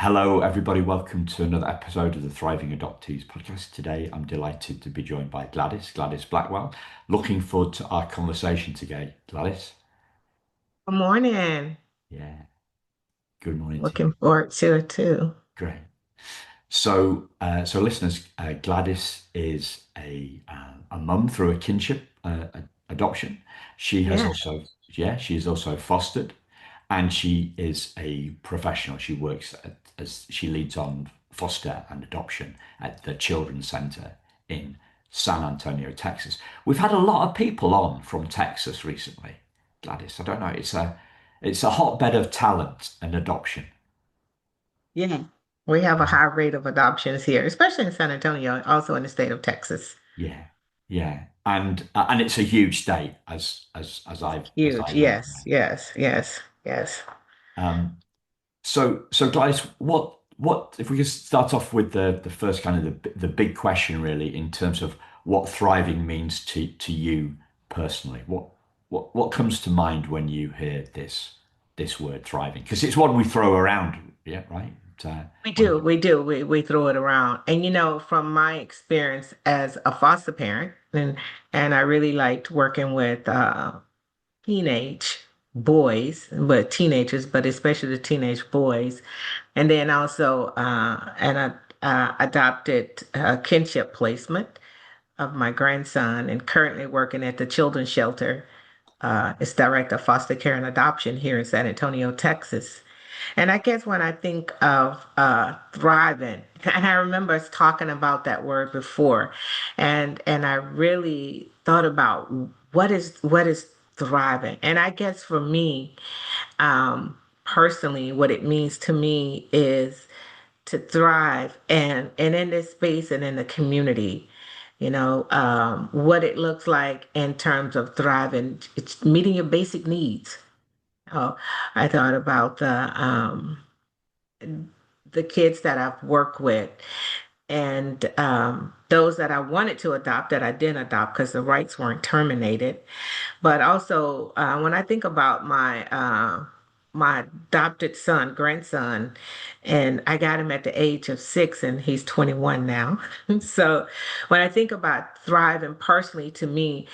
Hello, everybody. Welcome to another episode of the Thriving Adoptees podcast. Today, I'm delighted to be joined by Gladys Blackwell. Looking forward to our conversation today, Gladys. Good morning. Yeah, good morning to you. Looking forward to it too. Great. So listeners, Gladys is a mum through a kinship adoption. She has Yeah. also, yeah, she is also fostered, and she is a professional. She works as she leads on foster and adoption at the Children's Center in San Antonio, Texas. We've had a lot of people on from Texas recently, Gladys. I don't know. It's a hotbed of talent and adoption. Yeah. We have a high rate of adoptions here, especially in San Antonio, also in the state of Texas. Yeah, yeah, and it's a huge state as I Huge. live Yes, there. yes, yes, yes. Um, so guys, what if we could start off with the first kind of the big question really in terms of what thriving means to you personally? What comes to mind when you hear this word thriving? Because it's one we throw around, yeah, right? We When do, we do. We throw it around. And from my experience as a foster parent, and I really liked working with teenage boys, but teenagers, but especially the teenage boys. And then also adopted kinship placement of my grandson and currently working at the children's shelter as director of foster care and adoption here in San Antonio, Texas. And I guess when I think of thriving, and I remember us talking about that word before, and I really thought about what is thriving. And I guess for me, personally, what it means to me is to thrive and in this space and in the community. What it looks like in terms of thriving, it's meeting your basic needs. Oh, I thought about the kids that I've worked with and those that I wanted to adopt that I didn't adopt because the rights weren't terminated. But also, when I think about my adopted son, grandson, and I got him at the age of 6, and he's 21 now. So, when I think about thriving personally, to me,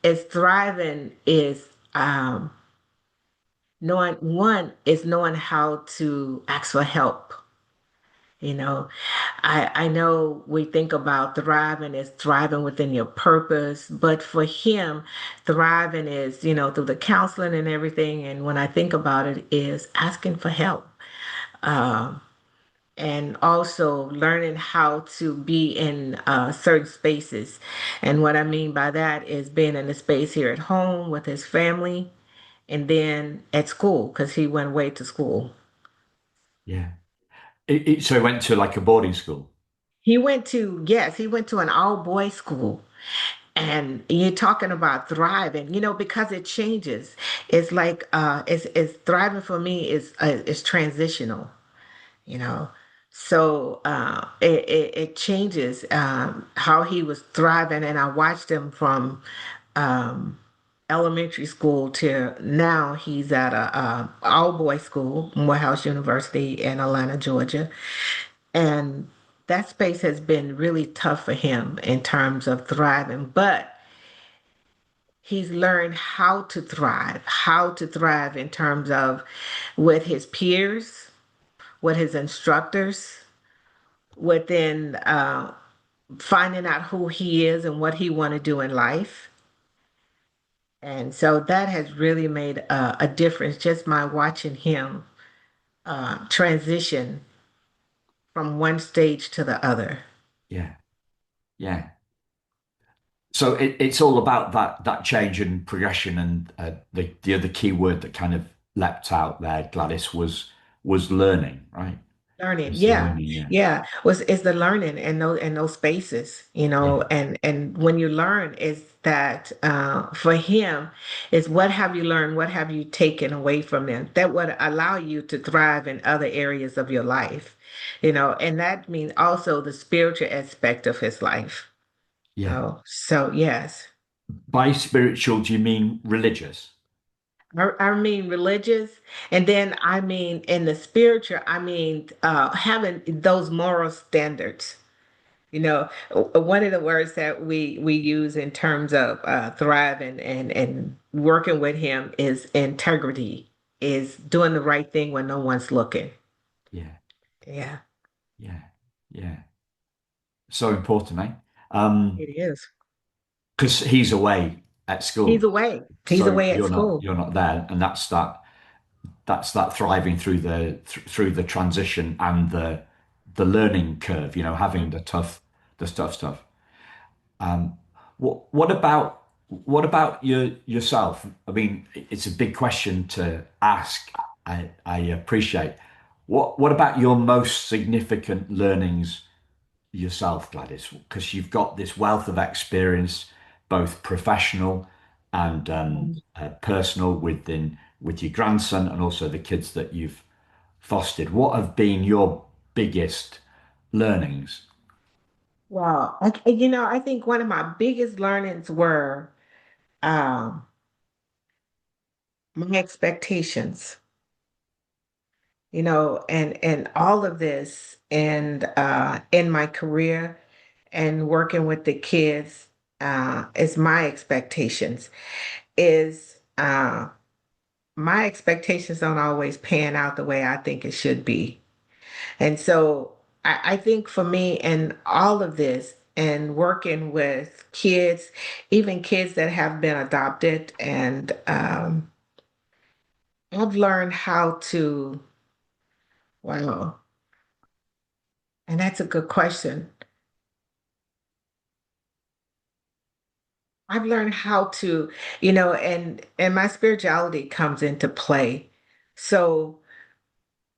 is thriving is knowing how to ask for help. You know, I know we think about thriving as thriving within your purpose, but for him, thriving is, through the counseling and everything. And when I think about it, is asking for help. Um, and also learning how to be in certain spaces. And what I mean by that is being in the space here at home with his family and then at school, because he went away to school. yeah, so I went to like a boarding school. Yes, he went to an all boys school. And you're talking about thriving, because it changes. It's like it's thriving for me is transitional, you know. So it changes how he was thriving, and I watched him from um, elementary school to now he's at a all boys school, Morehouse University in Atlanta, Georgia, and that space has been really tough for him in terms of thriving, but he's learned how to thrive in terms of with his peers, with his instructors, within finding out who he is and what he want to do in life. And so that has really made a difference. Just my watching him transition from one stage to the other. Yeah, yeah. So it's all about that change and progression, and the other key word that kind of leapt out there, Gladys, was learning, right? Learning, Was the yeah, learning, yeah, yeah. Was is the learning in those spaces, yeah, and when you learn is that for him is what have you learned, what have you taken away from them that would allow you to thrive in other areas of your life, and that means also the spiritual aspect of his life. yeah. So yes. By spiritual, do you mean religious? I mean religious, and then I mean in the spiritual, I mean having those moral standards. You know, one of the words that we use in terms of thriving and working with him is integrity, is doing the right thing when no one's looking. Yeah, Yeah, yeah, yeah. So important, eh? Um, it is. because he's away at He's school, away. He's so away at school. you're not there, and that's that thriving through through the transition and the learning curve. You know, having the tough stuff. What about yourself? I mean, it's a big question to ask. I appreciate. What about your most significant learnings yourself, Gladys? Because you've got this wealth of experience, both professional and personal, with your grandson and also the kids that you've fostered. What have been your biggest learnings? Wow. I think one of my biggest learnings were um, my expectations, and all of this, and in my career and working with the kids, is my expectations. Is My expectations don't always pan out the way I think it should be. And so I think for me and all of this and working with kids, even kids that have been adopted, and I've learned how to, wow, and that's a good question. I've learned how to, and my spirituality comes into play. So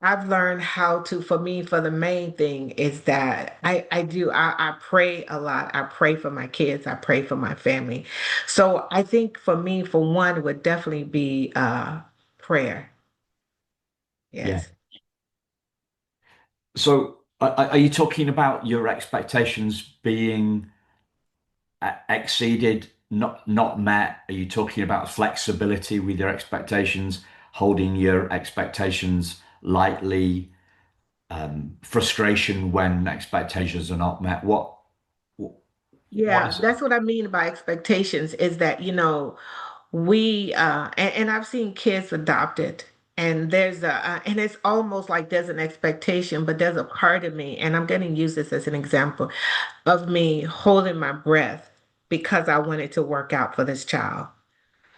I've learned how to, for me, for the main thing is that I pray a lot. I pray for my kids. I pray for my family. So I think for me, for one, would definitely be prayer. Yeah. Yes. So, are you talking about your expectations being exceeded, not met? Are you talking about flexibility with your expectations, holding your expectations lightly, frustration when expectations are not met? What Yeah, is it? that's what I mean by expectations is that, we and I've seen kids adopted, and and it's almost like there's an expectation, but there's a part of me, and I'm going to use this as an example of me holding my breath because I wanted to work out for this child.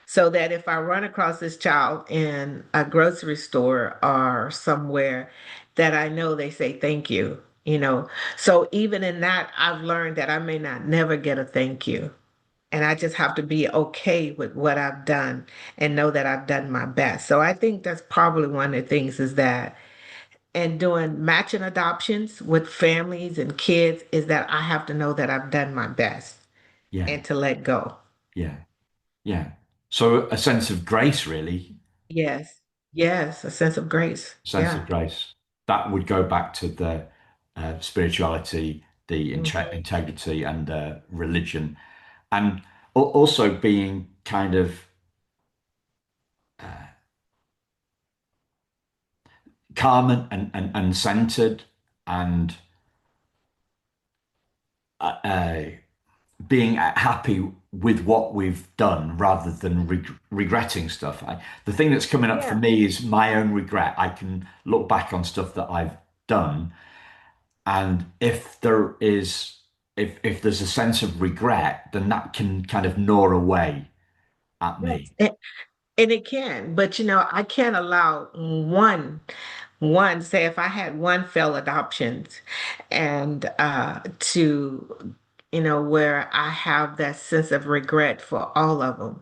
So that if I run across this child in a grocery store or somewhere, that I know they say thank you. So even in that, I've learned that I may not never get a thank you. And I just have to be okay with what I've done and know that I've done my best. So I think that's probably one of the things is that, and doing matching adoptions with families and kids, is that I have to know that I've done my best Yeah, and to let go. yeah, yeah. So a sense of grace, really, Yes. Yes. A sense of grace. sense of Yeah. grace. That would go back to the spirituality, the Mhm. integrity, and religion, and also being kind of calm and centered, and uh, being happy with what we've done rather than regretting stuff. The thing that's coming up for Yeah. me is my own regret. I can look back on stuff that I've done, and if there's a sense of regret, then that can kind of gnaw away at Yes. me. And it can, but I can't allow say if I had one failed adoptions and where I have that sense of regret for all of them.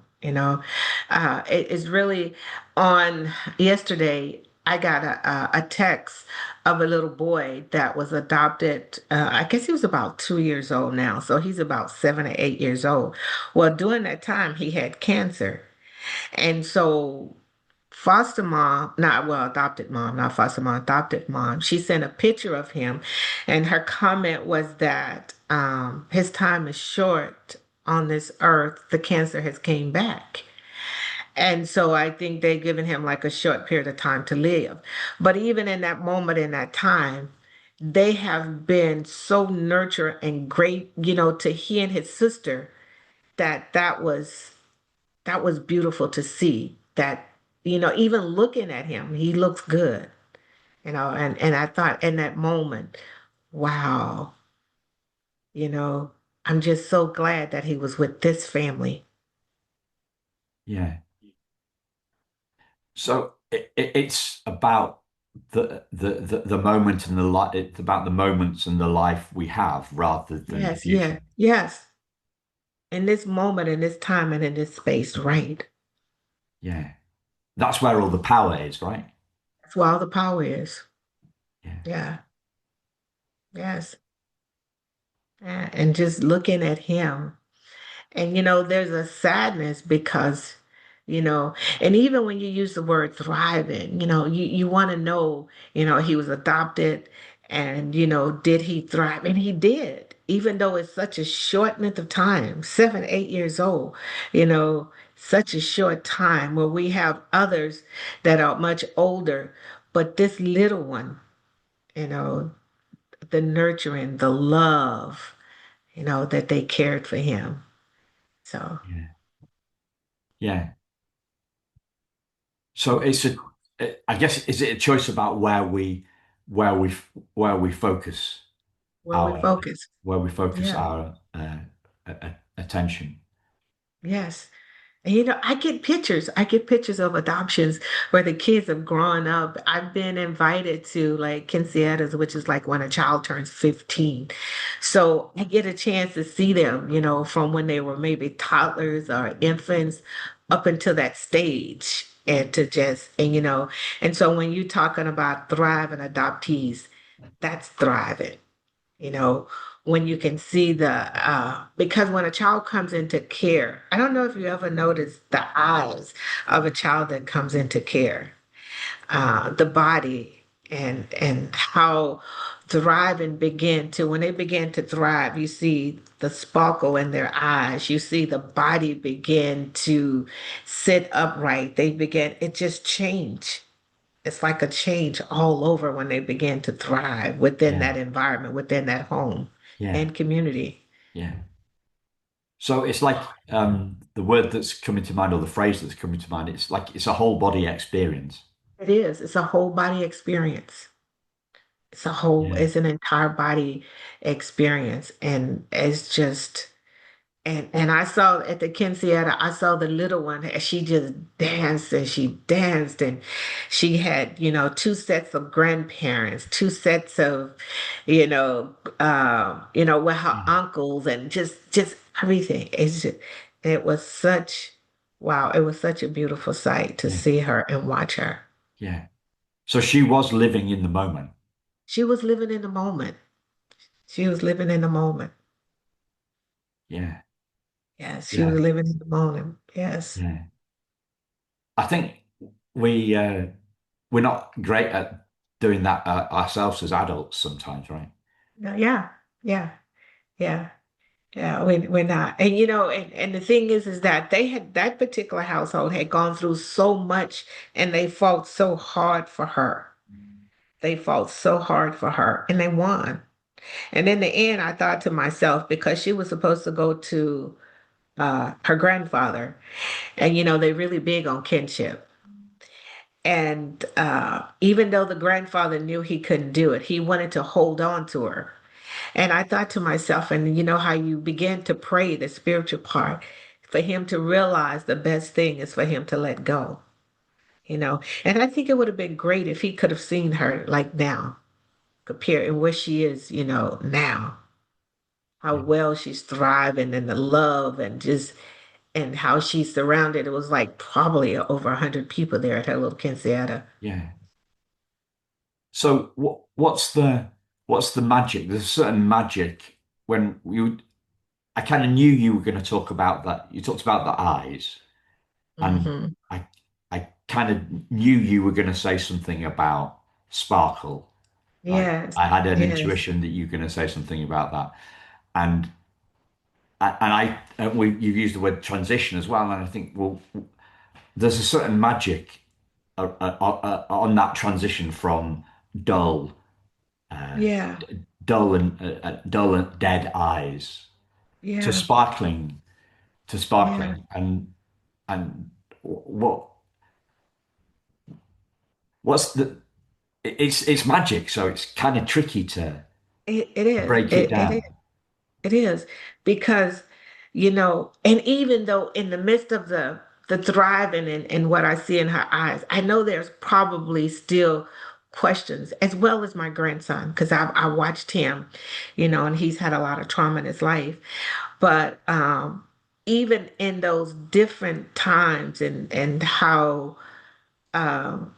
It is really on yesterday. I got a text of a little boy that was adopted. I guess he was about 2 years old now, so he's about 7 or 8 years old. Well, during that time, he had cancer. And so foster mom, not well, adopted mom, not foster mom, adopted mom, she sent a picture of him, and her comment was that his time is short on this earth. The cancer has came back. And so I think they've given him like a short period of time to live. But even in that moment, in that time, they have been so nurtured and great, to he and his sister, that was beautiful to see. That, even looking at him, he looks good, and I thought in that moment, wow, you know, I'm just so glad that he was with this family. Yeah. So it's about the moment and the life. It's about the moments and the life we have rather than the Yes, future. yeah, yes. In this moment, in this time, and in this space, right? Yeah. That's where all the power is, right? That's where all the power is. Yeah. Yeah, yes. And just looking at him. And there's a sadness because, and even when you use the word thriving, you want to know, he was adopted and, did he thrive? And he did, even though it's such a short length of time, 7, 8 years old, such a short time where we have others that are much older, but this little one, you know, the nurturing, the love, that they cared for him. So. Yeah. Yeah. So I guess, is it a choice about where we, where we focus Where we our, focus. Yeah. attention? Yes. And I get pictures. I get pictures of adoptions where the kids have grown up. I've been invited to like quinceañeras, which is like when a child turns 15. So I get a chance to see them, from when they were maybe toddlers or infants up until that stage. And to just, and so when you're talking about thriving adoptees, that's thriving. you know, when you can see because when a child comes into care, I don't know if you ever noticed the eyes of a child that comes into care, the body and how thrive and begin to, when they begin to thrive, you see the sparkle in their eyes, you see the body begin to sit upright. It just change. It's like a change all over when they begin to thrive within Yeah. that environment, within that home Yeah. and community. Yeah. So it's like the word that's coming to mind or the phrase that's coming to mind, it's like it's a whole body experience. It is. It's a whole body experience. Yeah. It's an entire body experience. And it's just, and I saw at the quinceañera, I saw the little one, and she just danced and she had, two sets of grandparents, two sets of, with her Yeah. uncles and just everything. It was wow, it was such a beautiful sight to Yeah. see her and watch her. Yeah. So she was living in the moment. She was living in the moment. She was living in the moment. Yeah. Yes, she was Yeah. living in the moment. Yes. Yeah. I think we we're not great at doing that ourselves as adults sometimes, right? Yeah, yeah, yeah, yeah. Yeah, we're not. And and the thing is that they had that particular household had gone through so much and they fought so hard for her. They fought so hard for her and they won. And in the end, I thought to myself, because she was supposed to go to her grandfather, and they really big on kinship. And even though the grandfather knew he couldn't do it, he wanted to hold on to her. And I thought to myself, and you know how you begin to pray the spiritual part, for him to realize the best thing is for him to let go, And I think it would have been great if he could have seen her like now, compared and where she is, now, how Yeah. well she's thriving and the love and just and how she's surrounded. It was like probably over 100 people there at her little quinceañera. Yeah. So what's the magic? There's a certain magic when you I kind of knew you were going to talk about that. You talked about the eyes, and Hmm. I kind of knew you were going to say something about sparkle. Like Yes, I had an yes. intuition that you were going to say something about that, and and I we you used the word transition as well, and I think, well, there's a certain magic on that transition from dull, uh, Yeah, dull and dead eyes to yeah, sparkling, yeah. and what what's the it's magic, so it's kind of tricky It to is. break it It is. down. It is because, and even though in the midst of the thriving and what I see in her eyes, I know there's probably still questions, as well as my grandson, because I watched him, and he's had a lot of trauma in his life. But even in those different times and how um,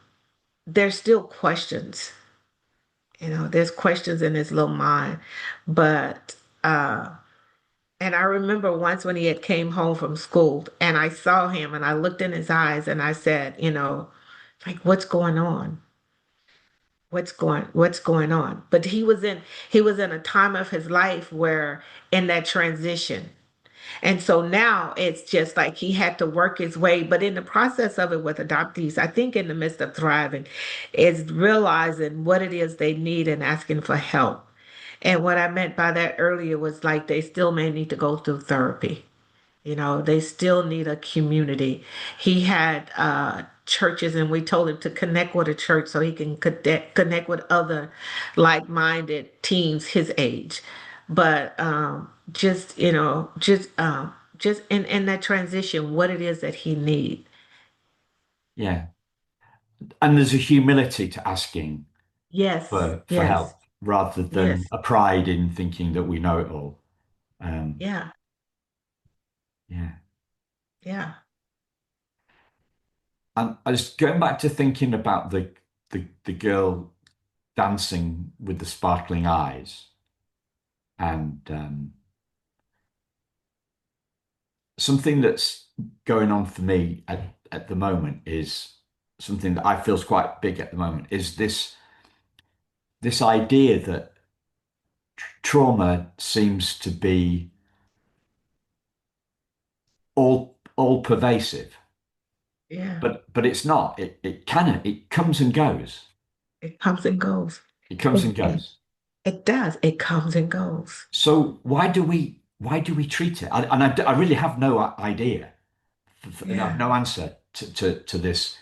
there's still questions, there's questions in his little mind, but. And I remember once when he had came home from school and I saw him and I looked in his eyes and I said, like what's going on? What's going on? But he was in a time of his life where in that transition. And so now it's just like he had to work his way, but in the process of it with adoptees, I think in the midst of thriving is realizing what it is they need and asking for help. And what I meant by that earlier was like they still may need to go through therapy. They still need a community. He had churches, and we told him to connect with a church so he can connect with other like-minded teens his age. But just in that transition, what it is that he need. Yeah, and there's a humility to asking Yes, for yes, help rather than yes, a pride in thinking that we know it all. Um, yeah, yeah, yeah, and I was going back to thinking about the girl dancing with the sparkling eyes, and something that's going on for me at the moment is something that I feel is quite big at the moment is this idea that trauma seems to be all pervasive, yeah. but it's not. It comes and goes. It comes and goes. It comes and It, it, goes. it does. It comes and goes. So why do we treat it? I really have no idea. And I have Yeah. no answer to this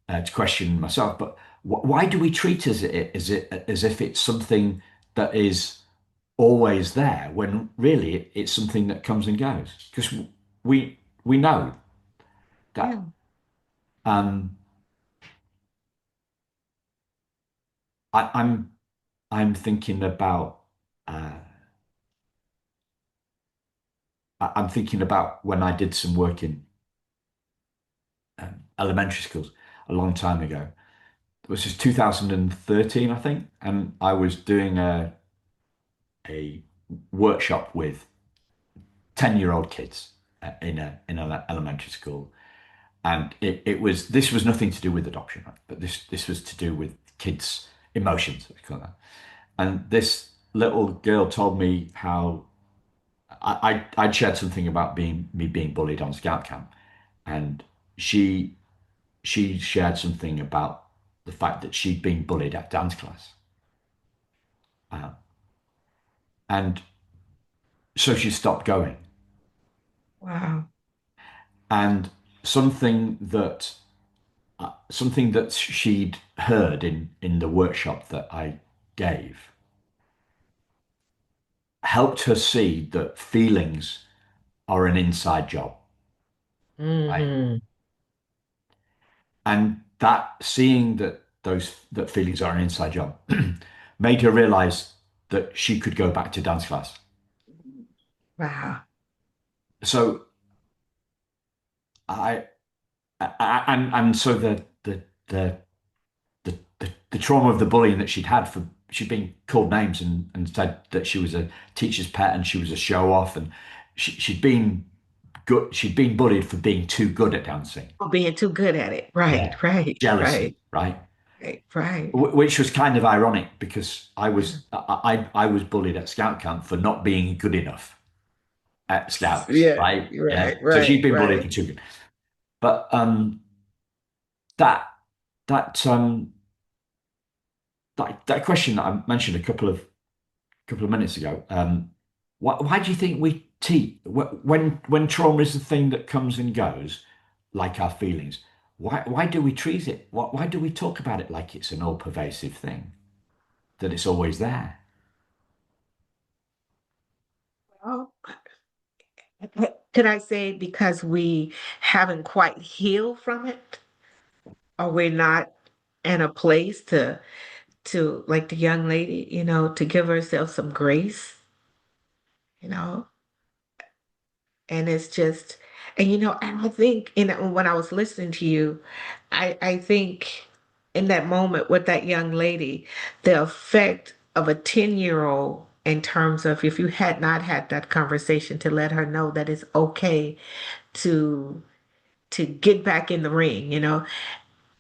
to question myself. But why do we treat as if it's something that is always there when really it's something that comes and goes? Because we know that. Yeah. Um, I'm I'm thinking about uh, I'm thinking about when I did some work in elementary schools a long time ago. It was just 2013, I think, and I was doing a workshop with 10-year-old kids in an elementary school, and it was this was nothing to do with adoption, right? But this was to do with kids' emotions, we call that. And this little girl told me how I'd shared something about being bullied on scout camp, and she she shared something about the fact that she'd been bullied at dance class, uh, and so she stopped going. Wow. And something that something that she'd heard in the workshop that I gave helped her see that feelings are an inside job, right? Hmm. And that seeing that feelings are an inside job made her realize that she could go back to dance class. Wow. So I, and so the the trauma of the bullying that she'd been called names and said that she was a teacher's pet and she was a show off, and she'd been good, she'd been bullied for being too good at dancing. For being too good at it. Yeah. Right, right, right, Jealousy, right? right, right. Which was kind of ironic because Yeah. I was bullied at scout camp for not being good enough at scouts, Yeah, right? Yeah. right, So right, she'd been bullied right. for too good. But that that that question that I mentioned a couple of minutes ago. Why do you think we teach when trauma is the thing that comes and goes, like our feelings? Why do we treat it? Why do we talk about it like it's an all pervasive thing, that it's always there? Well, could I say because we haven't quite healed from it, or we're not in a place to like the young lady, to give herself some grace, you know? And it's just, and I think when I was listening to you, I think in that moment with that young lady, the effect of a 10-year-old in terms of if you had not had that conversation to let her know that it's okay to get back in the ring,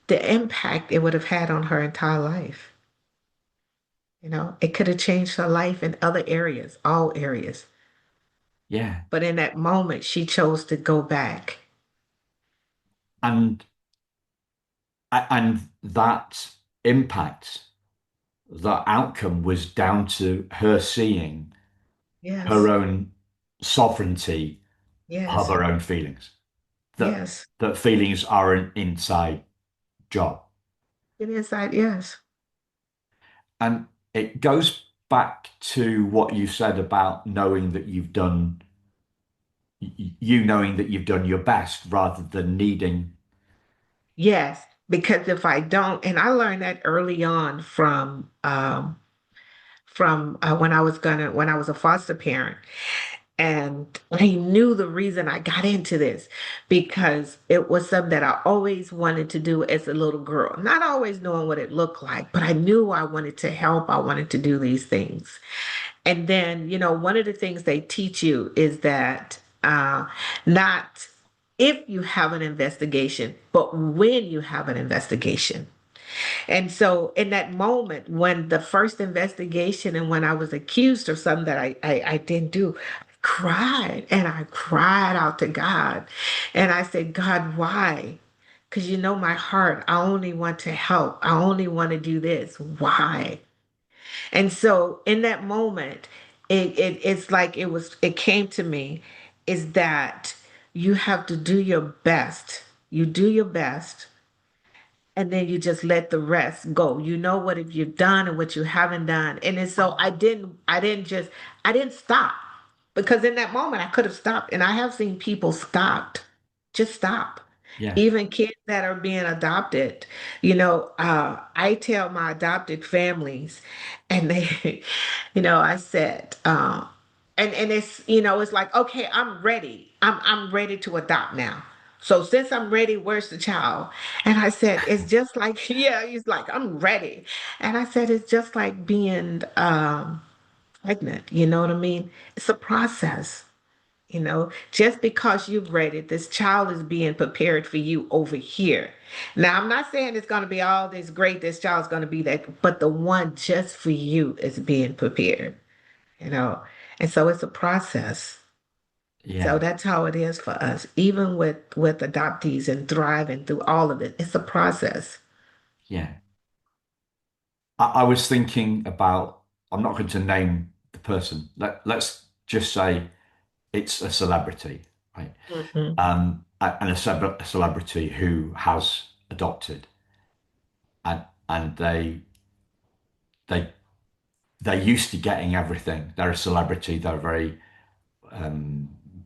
the impact it would have had on her entire life. It could have changed her life in other areas, all areas. Yeah, But in that moment, she chose to go back. and and that impact, that outcome was down to her seeing her Yes, own sovereignty of yes, her own feelings. That yes. that feelings are an inside job. Get inside, yes. And it goes back to what you said about knowing that you've done, you knowing that you've done your best rather than needing. Yes, because if I don't, and I learned that early on from when I was a foster parent. And I knew the reason I got into this because it was something that I always wanted to do as a little girl. Not always knowing what it looked like, but I knew I wanted to help. I wanted to do these things. And then, one of the things they teach you is that not if you have an investigation, but when you have an investigation. And so, in that moment, when the first investigation and when I was accused of something that I didn't do, I cried and I cried out to God. And I said, God, why? Because you know my heart. I only want to help. I only want to do this. Why? And so, in that moment, it's like it came to me is that you have to do your best. You do your best and then you just let the rest go. You know what have you done and what you haven't done. And then so I didn't stop because in that moment I could have stopped. And I have seen people stopped, just stop. Yeah, Even kids that are being adopted, I tell my adopted families, and they, I said, and it's like, okay, I'm ready. I'm ready to adopt now. So since I'm ready, where's the child? And I said, it's just like, yeah, he's like, I'm ready. And I said, it's just like being pregnant. You know what I mean? It's a process. Just because you've read it, this child is being prepared for you over here. Now, I'm not saying it's going to be all this great, this child's going to be that, but the one just for you is being prepared, you know. And so it's a process. So yeah, that's how it is for us, even with adoptees and thriving through all of it. It's a process. yeah. I was thinking about, I'm not going to name the person. Let's just say it's a celebrity, right? Hmm. And a celebrity who has adopted, and they they're used to getting everything. They're a celebrity. They're very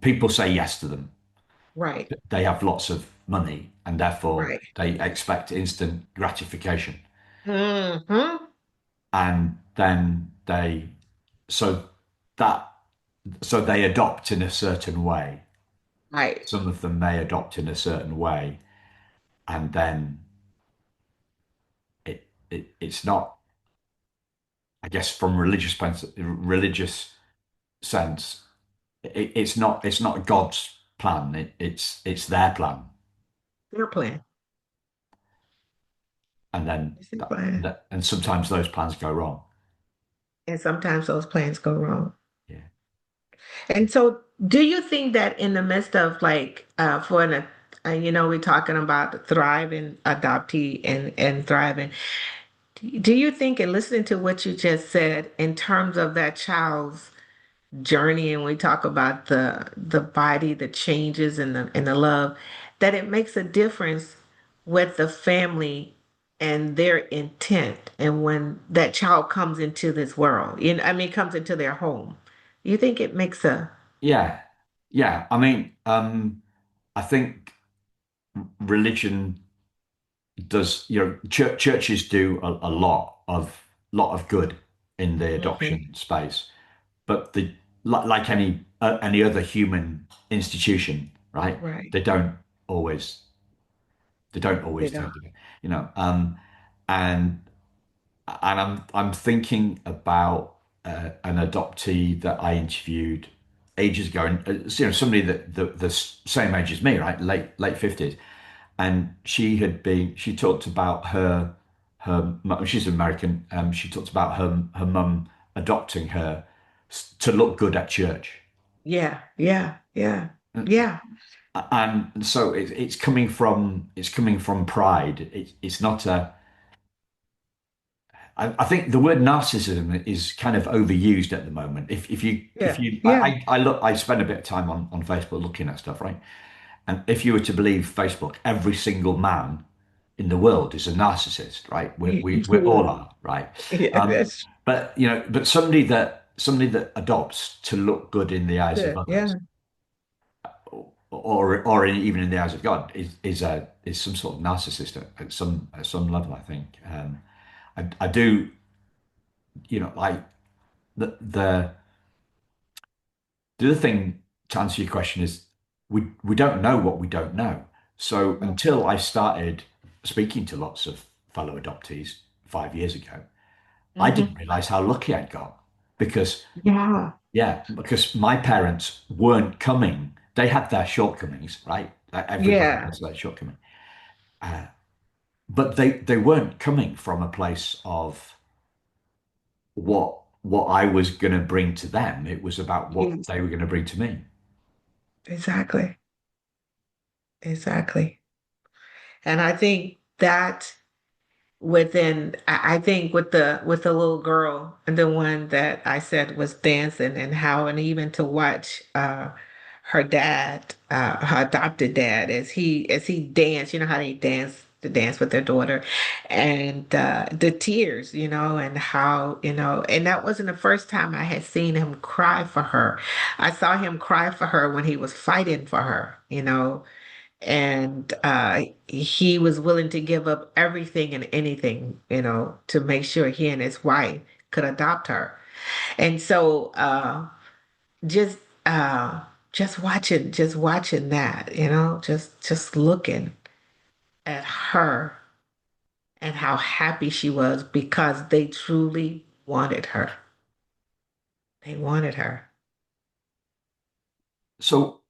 people say yes to them. Right, They have lots of money, and therefore right. they expect instant gratification. Hmm. And then so that so they adopt in a certain way. Right. Some of them may adopt in a certain way, and then it's not, I guess, from religious sense, it's not God's plan. It's their plan, Your plan. and then It's your plan. and sometimes those plans go wrong. And sometimes those plans go wrong. Yeah. And so, do you think that in the midst of like for an we're talking about thriving adoptee and thriving. Do you think, and listening to what you just said, in terms of that child's journey, and we talk about the body, the changes and the love, that it makes a difference with the family and their intent, and when that child comes into this world, comes into their home. You think it makes a Yeah, yeah. I mean, I think religion does, churches do a lot of good in the Mhm. adoption space, but like any other human institution, right? Right. They don't always they don't They always don't. turn to it, you know. And I'm thinking about an adoptee that I interviewed ages ago, and somebody that the same age as me, right, late 50s, and she talked about she's American. She talked about her mum adopting her to look good at church, Yeah, yeah, yeah, yeah, and so it's coming from pride. It's not a I think the word narcissism is kind of overused at the moment. If you if yeah, you yeah. I spend a bit of time on Facebook looking at stuff, right? And if you were to believe Facebook, every single man in the world is a narcissist, right? We all Yeah, are, right? yeah, Um, that's but somebody that adopts to look good in the eyes of good. others, Yeah, even in the eyes of God, is some sort of narcissist at some level. I think. I do, like the other thing to answer your question is we don't know what we don't know. So until I started speaking to lots of fellow adoptees 5 years ago, I hmm didn't realize how lucky I'd got because, yeah, yeah, because my parents weren't coming. They had their shortcomings, right? Like everybody yeah, has their shortcoming, but they weren't coming from a place of what I was going to bring to them. It was about what yes, they were going to bring to me. exactly, exactly. And I think that I think with the little girl and the one that I said was dancing, and how, and even to watch her dad, her adopted dad, as he danced, how they dance to dance with their daughter, and the tears, and how, and that wasn't the first time I had seen him cry for her. I saw him cry for her when he was fighting for her, and he was willing to give up everything and anything, to make sure he and his wife could adopt her. And so just uh, just watching that, just looking at her and how happy she was because they truly wanted her. They wanted her. So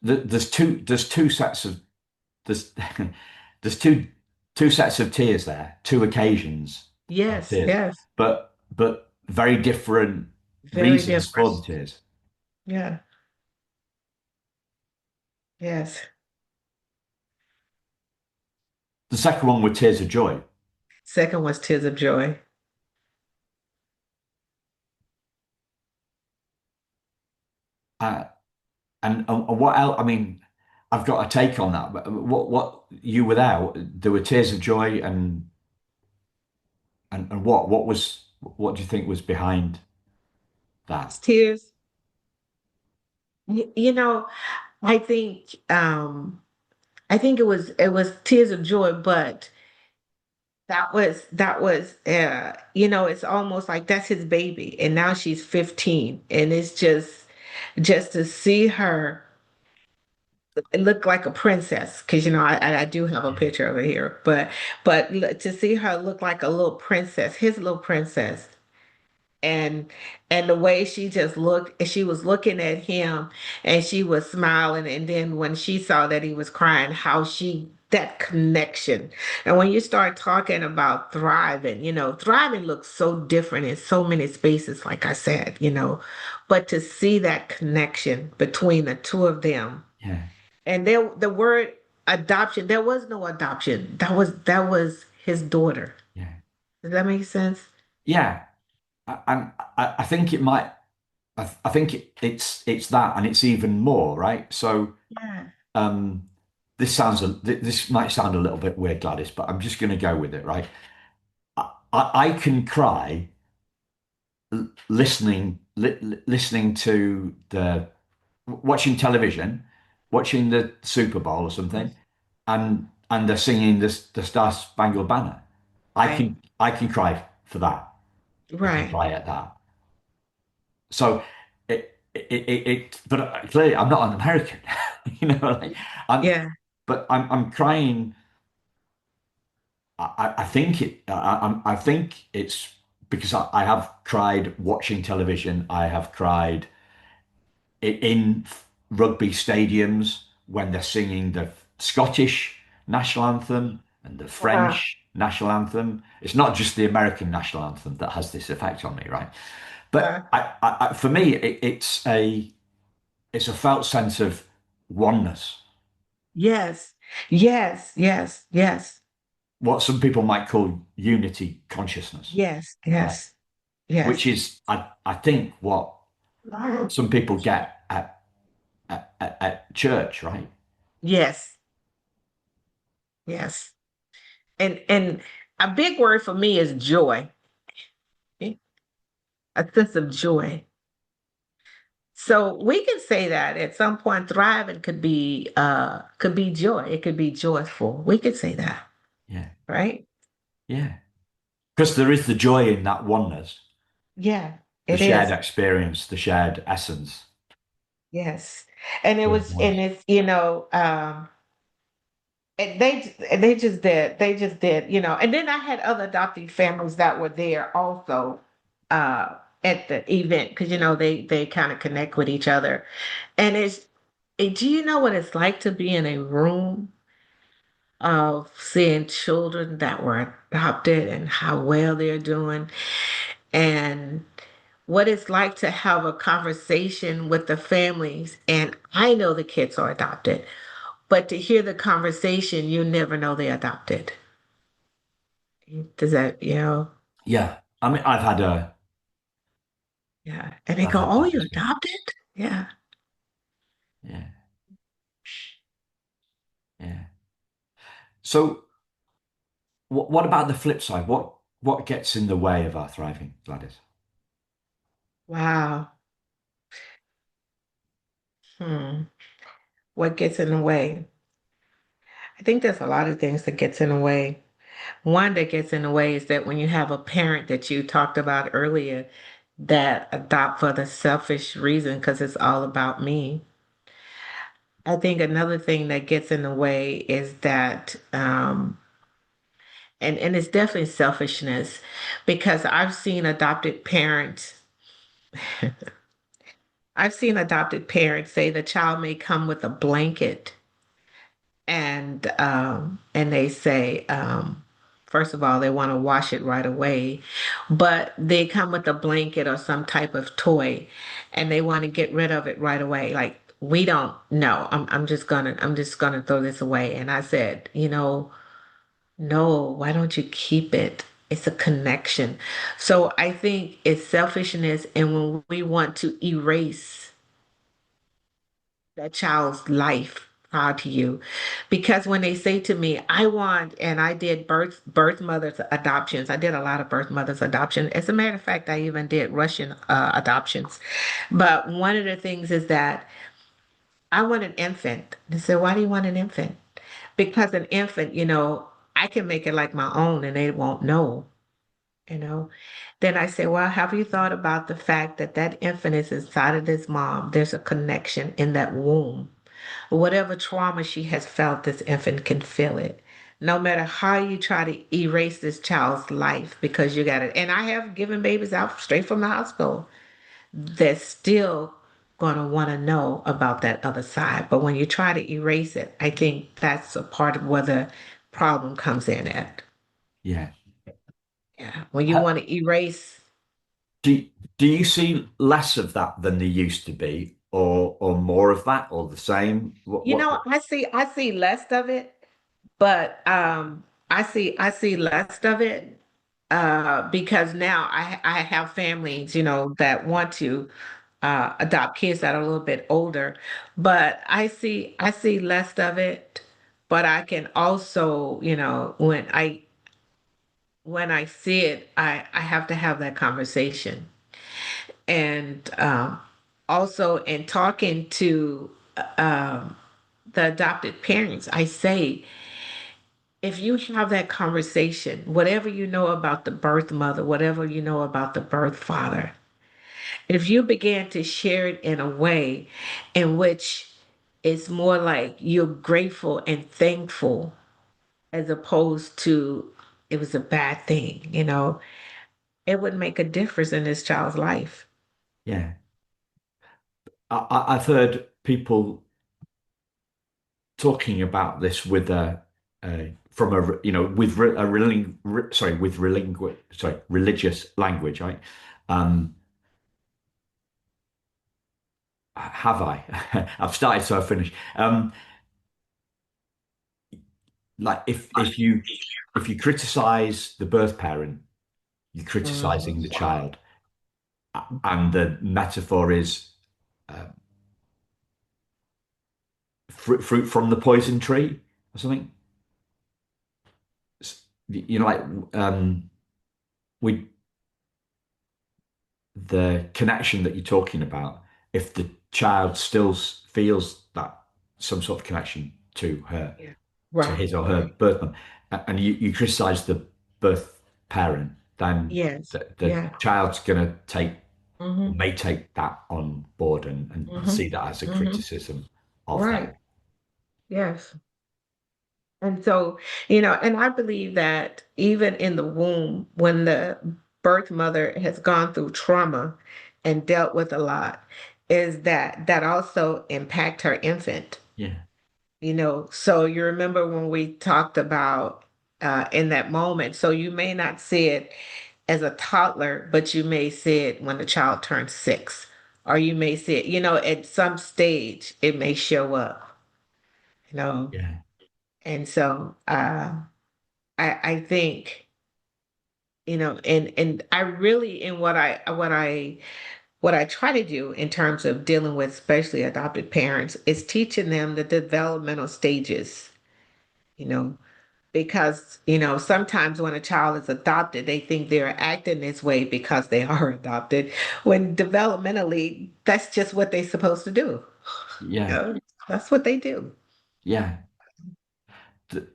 there's two sets of there's there's two sets of tears there, two occasions of Yes, tears, yes, but very different very reasons different. for the tears. Yeah, yes. The second one were tears of joy. Second was tears of joy. Uh, and what else? I mean, I've got a take on that. But what you without there were tears of joy and what do you think was behind that? It's tears. You know, I think it was tears of joy, but it's almost like that's his baby, and now she's 15, and it's just to see her look like a princess, because I do have a picture over here, but to see her look like a little princess, his little princess, and and the way she just looked, she was looking at him and she was smiling, and then when she saw that he was crying, how she that connection. And when you start talking about thriving, thriving looks so different in so many spaces, like I said, but to see that connection between the two of them, Yeah. and the word. adoption. There was no adoption. That was his daughter. Yeah. Does that make sense? Yeah. I think it might. I think it's that, and it's even more, right? So, Yeah. um, this might sound a little bit weird, Gladys, but I'm just going to go with it, right? I can cry listening to the watching television, watching the Super Bowl or something, and they're singing the Star Spangled Banner. Right. I can cry for that. I can Right. cry at that. So but clearly I'm not an American, you know, like I'm, Yeah. but I'm crying. I think I think it's because I have cried watching television. I have cried in rugby stadiums when they're singing the Scottish national anthem and the Uh-huh. French national anthem. It's not just the American national anthem that has this effect on me, right? Uh, But for me, it's a felt sense of oneness, yes. Yes. Yes. Yes. what some people might call unity consciousness, Yes. right? Yes. Which Yes. is, I think, what some people get at church, right? Yes. Yes. And a big word for me is joy. A sense of joy. So we can say that at some point thriving could be joy. It could be joyful. We could say that, Yeah, right? yeah. Because there is the joy in that oneness, Yeah, the it shared is. experience, the shared essence. Yes. And it We're was one. and it's, and they just did. They just did, and then I had other adopted families that were there also at the event because they kind of connect with each other. And do you know what it's like to be in a room of seeing children that were adopted and how well they're doing, and what it's like to have a conversation with the families? And I know the kids are adopted, but to hear the conversation, you never know they're adopted. Does that, Yeah. I mean, yeah. And they I've go, had "Oh, that you as well. adopted?" Yeah. Yeah, yeah. So, what about the flip side? What gets in the way of our thriving, Gladys? Wow. Hmm. What gets in the way? I think there's a lot of things that gets in the way. One that gets in the way is that when you have a parent that you talked about earlier that adopt for the selfish reason because it's all about me. I think another thing that gets in the way is that, and it's definitely selfishness because I've seen adopted parents say the child may come with a blanket and they say first of all they want to wash it right away, but they come with a blanket or some type of toy and they want to get rid of it right away, like we don't know. I'm just gonna throw this away. And I said, no, why don't you keep it? It's a connection. So I think it's selfishness, and when we want to erase that child's life prior to you. Because when they say to me, I want, and I did birth mothers adoptions. I did a lot of birth mothers adoption. As a matter of fact, I even did Russian adoptions. But one of the things is that I want an infant. They said, why do you want an infant? Because an infant, I can make it like my own and they won't know, you know. Then I say, well, have you thought about the fact that that infant is inside of this mom? There's a connection in that womb. Whatever trauma she has felt, this infant can feel it. No matter how you try to erase this child's life because you got it. And I have given babies out straight from the hospital that's still going to want to know about that other side. But when you try to erase it, I think that's a part of where the problem comes in at. Yeah. Yeah. When you Ha- want to erase, Do do you see less of that than there used to be, or more of that, or the same? You know, I see less of it, but I see less of it because now I have families, you know, that want to adopt kids that are a little bit older, but I see less of it, but I can also, you know, when I see it, I have to have that conversation. And also in talking to um, the adopted parents, I say, if you have that conversation, whatever you know about the birth mother, whatever you know about the birth father, if you begin to share it in a way in which it's more like you're grateful and thankful as opposed to it was a bad thing, you know, it would make a difference in this child's life. Yeah, I've heard people talking about this with from a you know with sorry with religious language. Right? Um, have I? I've started, so I've finished. Like if you criticize the birth parent, you're criticizing the Mhm. child, and the metaphor is uh, fruit from the poison tree or something. You know, like we the connection that you're talking about, if the child still feels that some sort of connection to her, Yeah. to Right, his or her right. birth mum, and you criticize the birth parent, then Yes. the Yeah. child's going to take or Hmm. may take that on board and Hmm. see that as a Hmm. criticism of Right. them. Yes. And so, you know, and I believe that even in the womb, when the birth mother has gone through trauma and dealt with a lot, is that that also impact her infant. Yeah, You know, so you remember when we talked about in that moment, so you may not see it as a toddler, but you may see it when the child turns 6, or you may see it, you know, at some stage it may show up, you know. yeah, And so I think, you know, and I really in what I try to do in terms of dealing with especially adopted parents is teaching them the developmental stages, you know, because you know sometimes when a child is adopted they think they're acting this way because they are adopted when developmentally that's just what they're supposed to do. You yeah, know, that's what they do. yeah.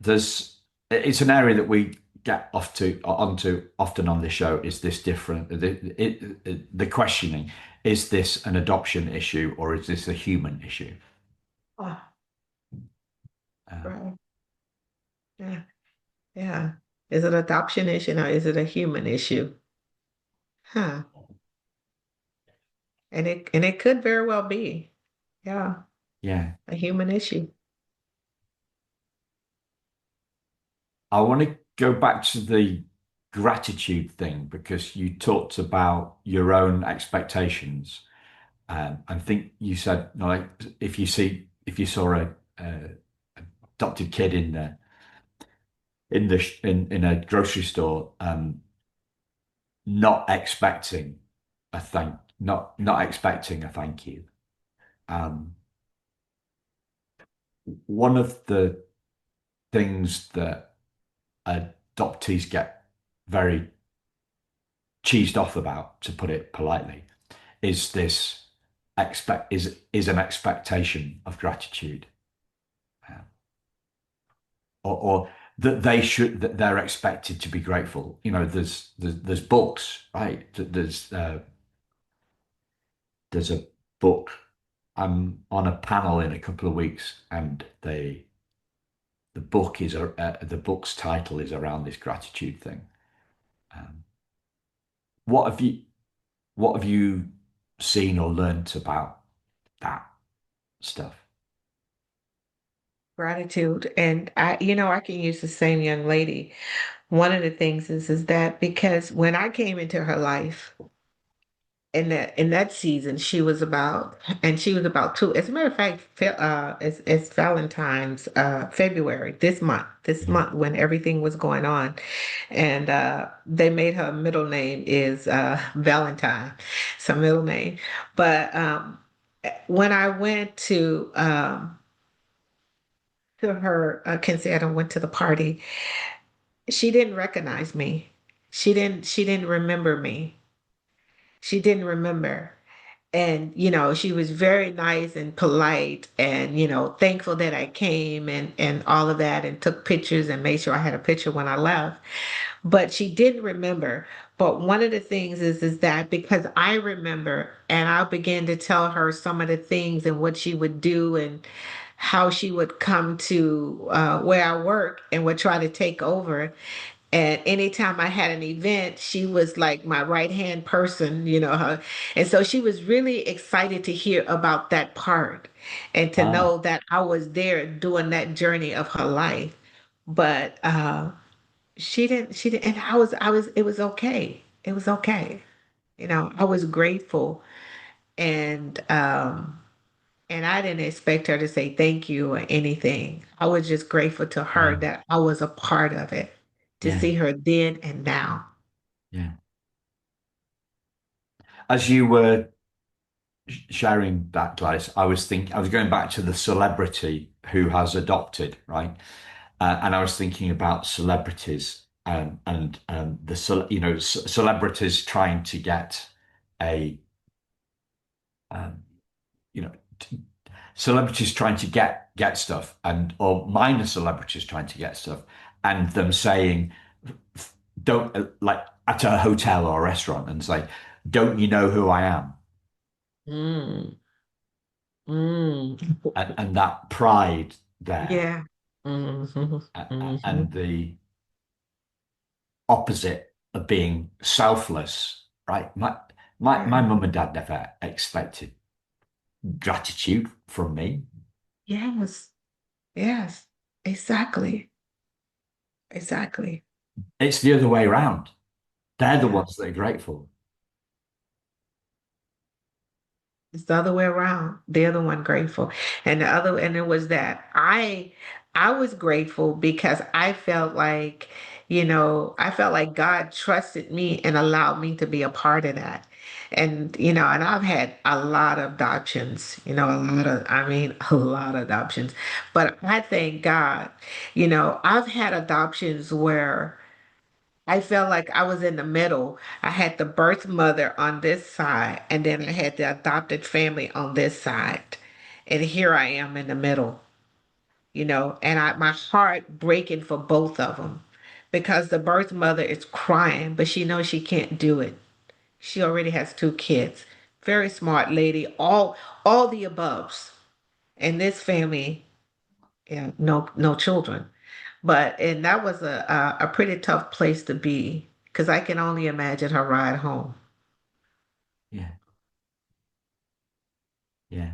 There's it's an area that we get off to onto often on this show. Is this different? The questioning, is this an adoption issue or is this a human issue? Oh, Uh, right. Yeah. Yeah. Is it adoption issue or is it a human issue? Huh. And it could very well be. Yeah, yeah, a human issue. I want to go back to the gratitude thing because you talked about your own expectations. I think you said, you know, like, if you saw a adopted kid in a grocery store, not expecting not expecting a thank you. Um, One of the things that adoptees get very cheesed off about, to put it politely, is this is an expectation of gratitude, uh, or that they're expected to be grateful. You know, there's books, right? There's a book. I'm on a panel in a couple of weeks, and the book's title is around this gratitude thing. Um, what have you what have you seen or learnt about that stuff? Gratitude. And I, you know, I can use the same young lady. One of the things is that because when I came into her life, in that season, she was about two. As a matter of fact, it's Valentine's February this Yeah. month when everything was going on, and they made her middle name is Valentine, it's her middle name. But when I went to her, I can say I don't went to the party. She didn't recognize me. She didn't remember me. She didn't remember. And she was very nice and polite and thankful that I came and all of that and took pictures and made sure I had a picture when I left, but she didn't remember. But one of the things is that because I remember and I began to tell her some of the things and what she would do and how she would come to where I work and would try to take over. And anytime I had an event, she was like my right hand person, her. And so she was really excited to hear about that part and to Ah, know that I was there doing that journey of her life. But she didn't, and it was okay. It was okay. I was grateful and I didn't expect her to say thank you or anything. I was just grateful to her wow. that I was a part of it, to Yeah. see her then and now. Yeah. As you were sharing that, Gladys, I was going back to the celebrity who has adopted, right? And I was thinking about celebrities and celebrities trying to get a um, you know celebrities trying to get stuff and or minor celebrities trying to get stuff and them saying don't like at a hotel or a restaurant and say don't you know who I am Mm, mm. and that pride there Yeah. Hmm. Hmm. and the opposite of being selfless, right? My Yeah. mum and dad never expected gratitude from me. Yes. Yes. Exactly. Exactly. It's the other way around. They're the Yeah. ones that are grateful. It's the other way around. The other one grateful. And it was that I was grateful because I felt like God trusted me and allowed me to be a part of that. And I've had a lot of adoptions, I mean, a lot of adoptions. But I thank God, I've had adoptions where I felt like I was in the middle. I had the birth mother on this side, and then I had the adopted family on this side. And here I am in the middle, and my heart breaking for both of them because the birth mother is crying, but she knows she can't do it. She already has two kids. Very smart lady, all the aboves. And this family, yeah, no children. And that was a pretty tough place to be because I can only imagine her ride home. Yeah, yeah.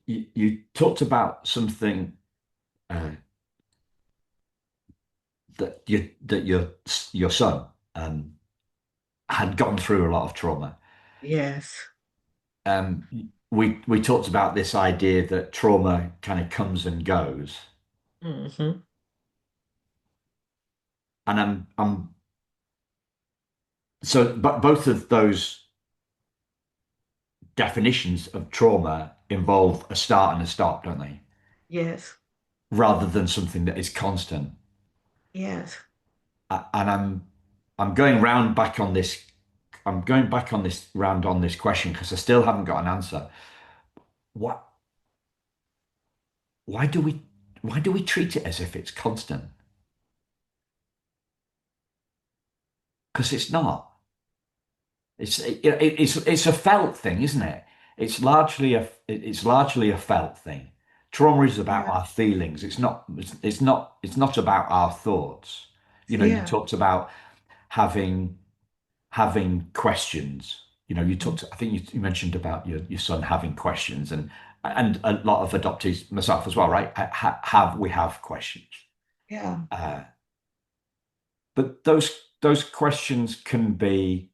You talked about something uh, that your son had gone through a lot of trauma. Yes. Um, we talked about this idea that trauma kind of comes and goes, Hmm. and I'm so but both of those definitions of trauma involve a start and a stop, don't they? Yes. Rather than something that is constant. Yes. And I'm going round back on this. I'm going back on this round on this question because I still haven't got an answer. What? Why do we? Why do we treat it as if it's constant? Because it's not. It's a felt thing, isn't it? It's largely a felt thing. Trauma is about Yeah. our feelings. It's not about our thoughts. You Yeah. talked about having having questions. You Mm. talked. I think you mentioned about your son having questions, and a lot of adoptees, myself as well, right? We have questions, Yeah. uh, but those questions can be.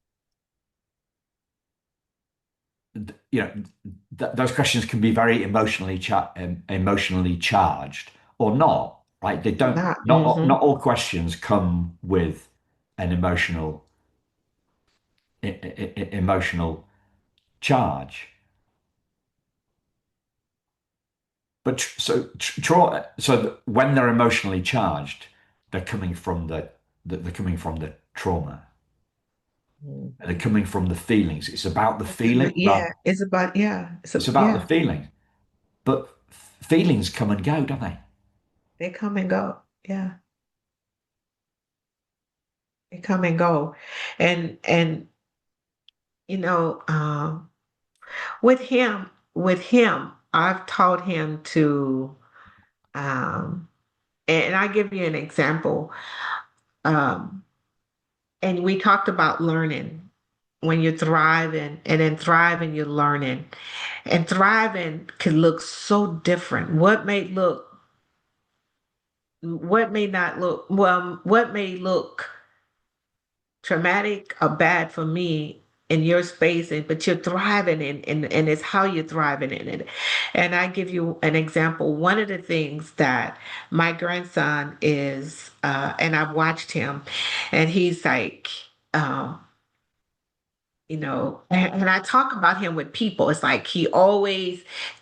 you know, those questions can be very emotionally charged or not, right? They don't. Not, Not all questions come with an emotional charge. But when they're emotionally charged, they're coming from the trauma. They're mhm. coming from the feelings. It's about the It's in feeling. yeah, it's about, yeah, It's about the yeah, feeling. But feelings come and go, don't they? they come and go. Yeah, they come and go. And with him, I've taught him to um and I give you an example. Um, and we talked about learning when you're thriving, and then thriving, you're learning. And thriving can look so different. What may not look, well, what may look traumatic or bad for me in your space, but you're thriving and it's how you're thriving in it. And I give you an example. One of the things that my grandson is, and I've watched him, and he's like, um, and I talk about him with people. It's like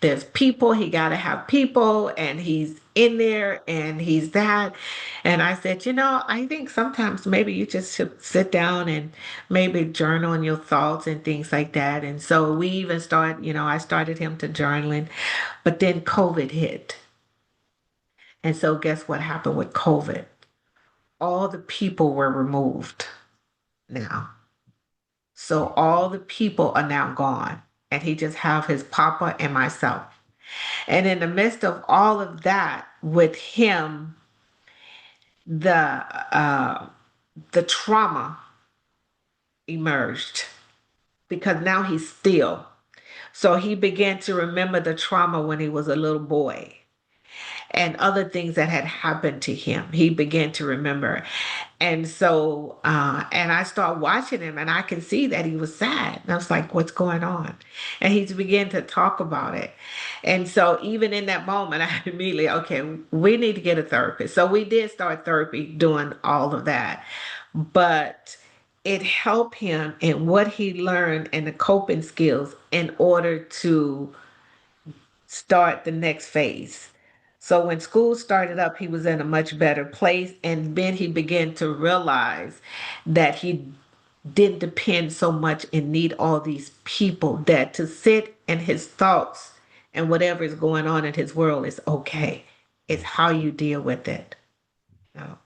there's people, he got to have people, and he's in there and he's that. And I said, I think sometimes maybe you just should sit down and maybe journal in your thoughts and things like that. And so we even I started him to journaling, but then COVID hit. And so guess what happened with COVID? All the people were removed now. So all the people are now gone, and he just have his papa and myself. And in the midst of all of that, with him, the uh, the trauma emerged because now he's still. So he began to remember the trauma when he was a little boy and other things that had happened to him. He began to remember. And so, and I start watching him and I can see that he was sad. And I was like, what's going on? And he's began to talk about it. And so even in that moment, I immediately, okay, we need to get a therapist. So we did start therapy doing all of that. But it helped him in what he learned and the coping skills in order to start the next phase. So when school started up, he was in a much better place. And then he began to realize that he didn't depend so much and need all these people, that to sit in his thoughts and whatever is going on in his world is okay. It's how you deal with it. No,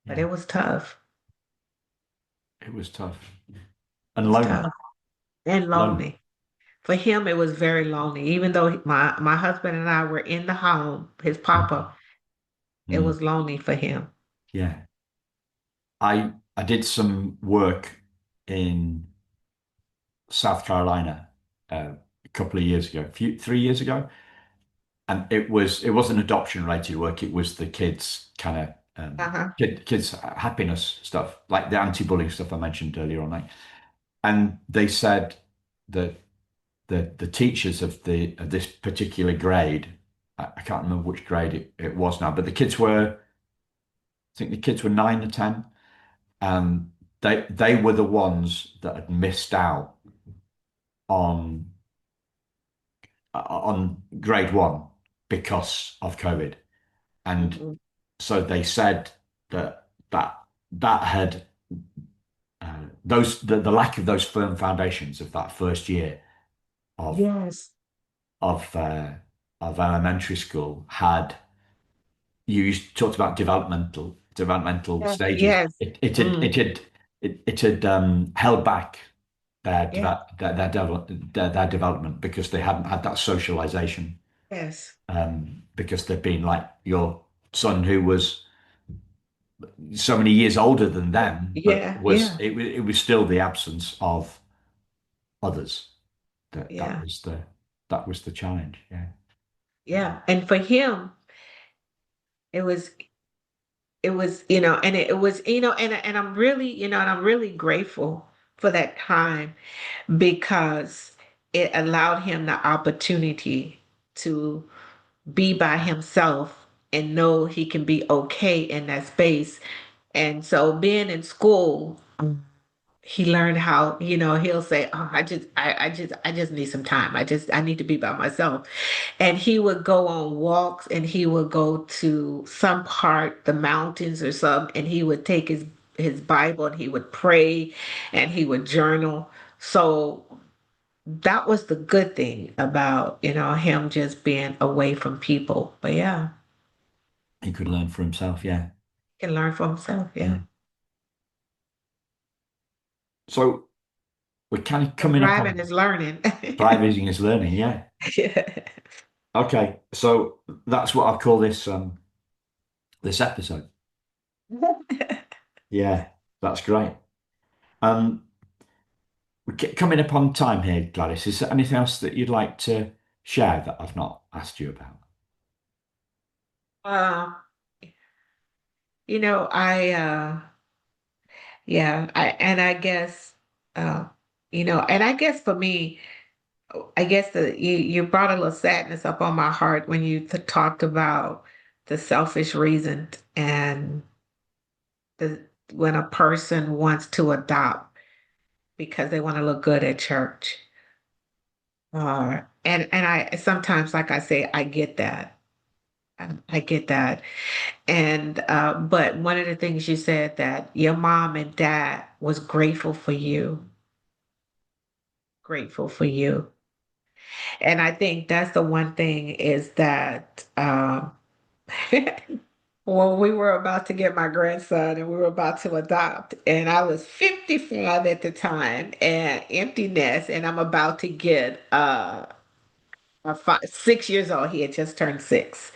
but Yeah, it was tough. it was tough It and was lonely. tough and Lonely. lonely. For him, it was very lonely. Even though my husband and I were in the home, his Mm. papa, it Mm. was lonely for him. Yeah. I did some work in South Carolina a couple of years ago, 3 years ago, and it wasn't adoption related work. It was the kids kind of Uh-huh. kids happiness stuff, like the anti-bullying stuff I mentioned earlier on. Like, and they said that the teachers of this particular grade, I can't remember which grade it was now, but I think the kids were 9 or 10, and they were the ones that had missed out on on grade one because of COVID. And Mhm. so they said that had the lack of those firm foundations of that first year of Yes. of uh, of elementary school had talked about developmental Yes. stages. Yes. Mm. It had held back Yes. their development because they hadn't had that socialization. Yes. Because they'd been like your son who was so many years older than them, but Yeah. Yeah. it was still the absence of others. Yeah. That was the challenge. Yeah. Yeah. And for him, it was it was, and it was, and I'm really, and I'm really grateful for that time because it allowed him the opportunity to be by himself and know he can be okay in that space. And so being in school, he learned how, he'll say, "Oh, I just need some time. I need to be by myself." And he would go on walks and he would go to some part, the mountains or something, and he would take his Bible and he would pray and he would journal. So that was the good thing about, him just being away from people. But yeah, He could learn for himself. Yeah. he can learn for himself. Yeah. Yeah. So we're kind of And coming up driving on is learning. driving is learning. Yeah. Yeah. Okay. So that's what I call this episode. Yeah. That's great. Um, we're coming up on time here, Gladys. Is there anything else that you'd like to share that I've not asked you about? Uh, yeah, I guess, uh, and I guess for me, I guess you brought a little sadness up on my heart when you talked about the selfish reasons and the when a person wants to adopt because they want to look good at church. And I sometimes, like I say, I get that. I get that. And but one of the things you said that your mom and dad was grateful for you. And I think that's the one thing is that when we were about to get my grandson and we were about to adopt, and I was 55 at the time and empty nest, and I'm about to get 6 years old. He had just turned 6.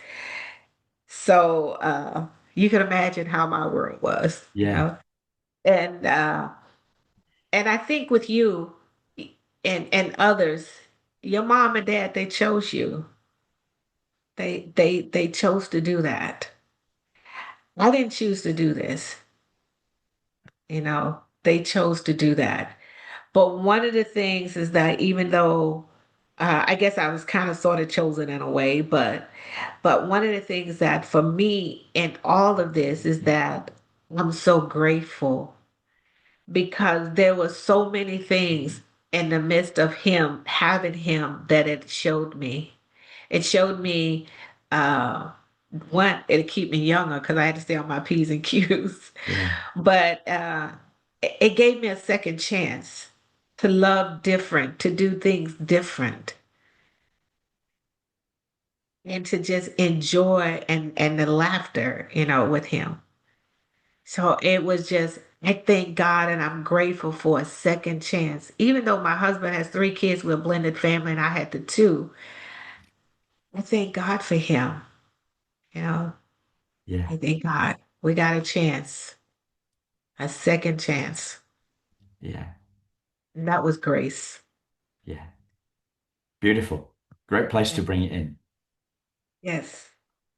So you can imagine how my world was, Yeah. And and I think with you and others, your mom and dad, they chose you. They chose to do that. I didn't choose to do this, They chose to do that. But one of the things is that even though I guess I was kind of sort of chosen in a way, but one of the things that for me in all of this is that I'm so grateful because there were so many things in the midst of him having him that it showed me. It showed me uh one, it'll keep me younger because I had to stay on my P's and Q's. Yeah. But it gave me a second chance to love different, to do things different, and to just enjoy and the laughter, with him. So it was just, I thank God and I'm grateful for a second chance. Even though my husband has 3 kids with a blended family and I had the two, I thank God for him. You know, Yeah. I thank God we got a chance, a second chance. Yeah. And that was grace. Yeah. Beautiful. Great place Yeah. to bring it in. Yes.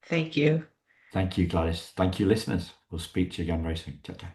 Thank you. Thank you, Gladys. Thank you, listeners. We'll speak to you again very soon. Take care.